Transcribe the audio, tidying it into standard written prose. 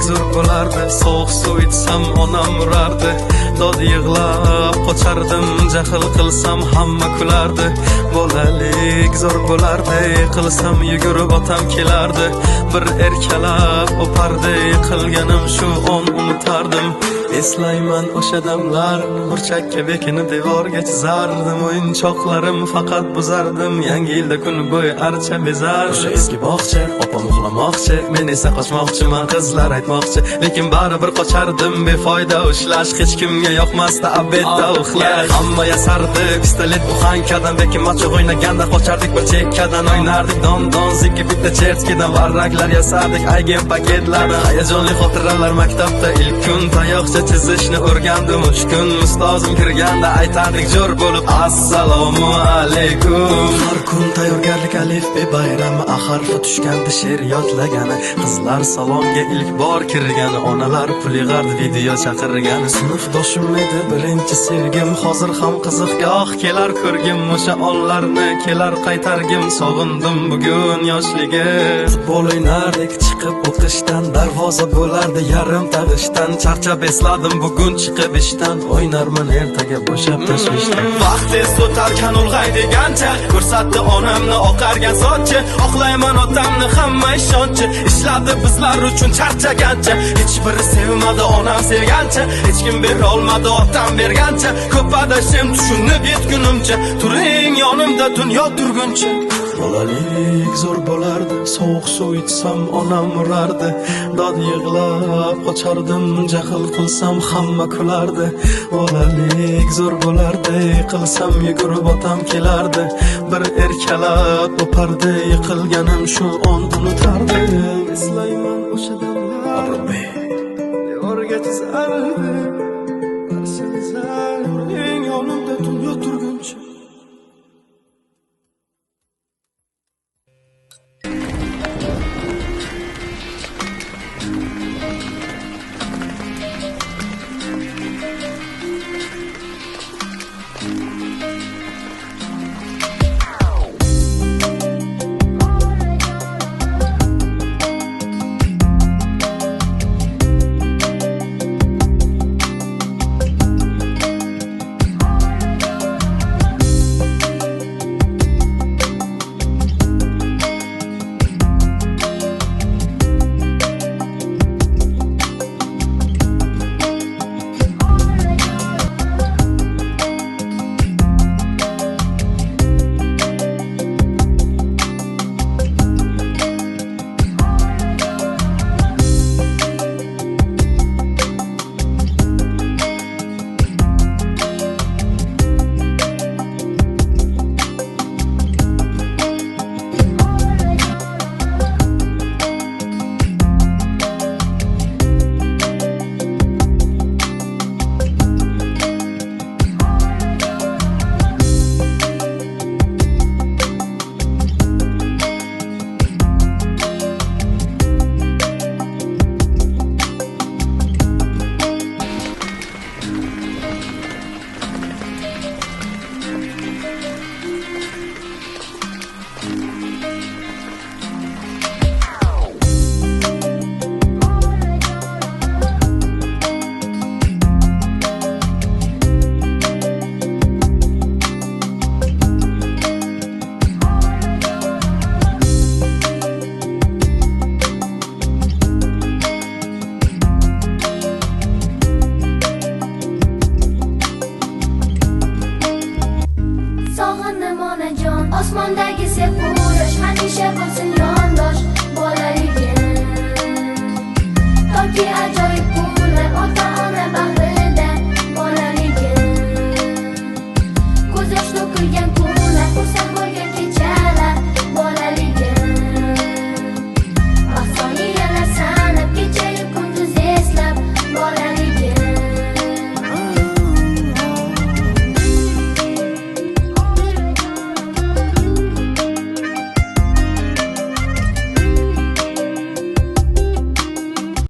zo'r bo'lardi. Sovuq suv ichsam onam urardi. Dod yig'lab qochardim, jahl qilsam hamma kulardi. Bolalik zo'r bo'lardi, qilsam yugurib otam kelardi. Bir erkalab o'pardi, qilganim shu on unutardim. Eslayman o'sha damlar, burchakka bekini devorga chizardim. O'yinchoqlarim faqat buzardim, yangi yilda kun bo'yi archa bezar. O'sha eski bog'cha, opam uxlamoqchi, men esa qochmoqchiman, qizlar aytmoqchi. Lekin baribir qochardim, befoyda ushlash, hech kimga yoqmasdi abedda uxlash. Hamma yasardi, pistolet buxankadan, lekin machoq o'ynaganda qochardik bir chekkadan. O'ynardik don zikki bitta chertkidan, varraklar yasardik aygen paketlardan. Hayajonli xotiralar maktabda ilk kun, tayoqcha chizishni o'rgandim 3 kun. Ustozim kirganda aytardik jo'r bo'lib assalomu alaykum. Har kun tayyorgarlik alif be bayrami, harfi tushganda she'r yodlagani. Qizlar salonga ilk bor kirgani, onalar pul yig'ardi, video chaqirgani. Sinfdoshim edi birinchi sevgim, hozir ham qiziqgoh kelar ko'rgim. O'sha onlarni kelar qaytargim, sog'indim bugun yoshligim. Futbol o'ynardik chiqib o'qishdan, darvoza bo'lardi yarim tag'ishdan. Charchab esladim bugun chiqib ishdan, o'ynarman ertaga bo'shab tashvishdan. Vaqt tez o'tarkan ulg'ay degancha, ko'rsatdi onamni oqargan sochi. Oqlayman otamni hamma ishonchi, ishladi bizlar uchun charchagancha. Hech biri sevmadi onam sevgancha, hech kim bera olmadi otam bergancha. Ko'p adashim tushunib yetgunimcha, turing yonimda dunyo turguncha. Bolalik zo'r bo'lardi, sovuq suv ichsam onam urardi. Dod yig'lab qochardim, jahl qilsam hamma kulardi. Bolalik zo'r bo'lardi, qilsam yugurib otam kelardi. Bir erkalab o'pardi, yiqilganim shu on unutardi. Eslayman o'sha damlar, devorga chizardi,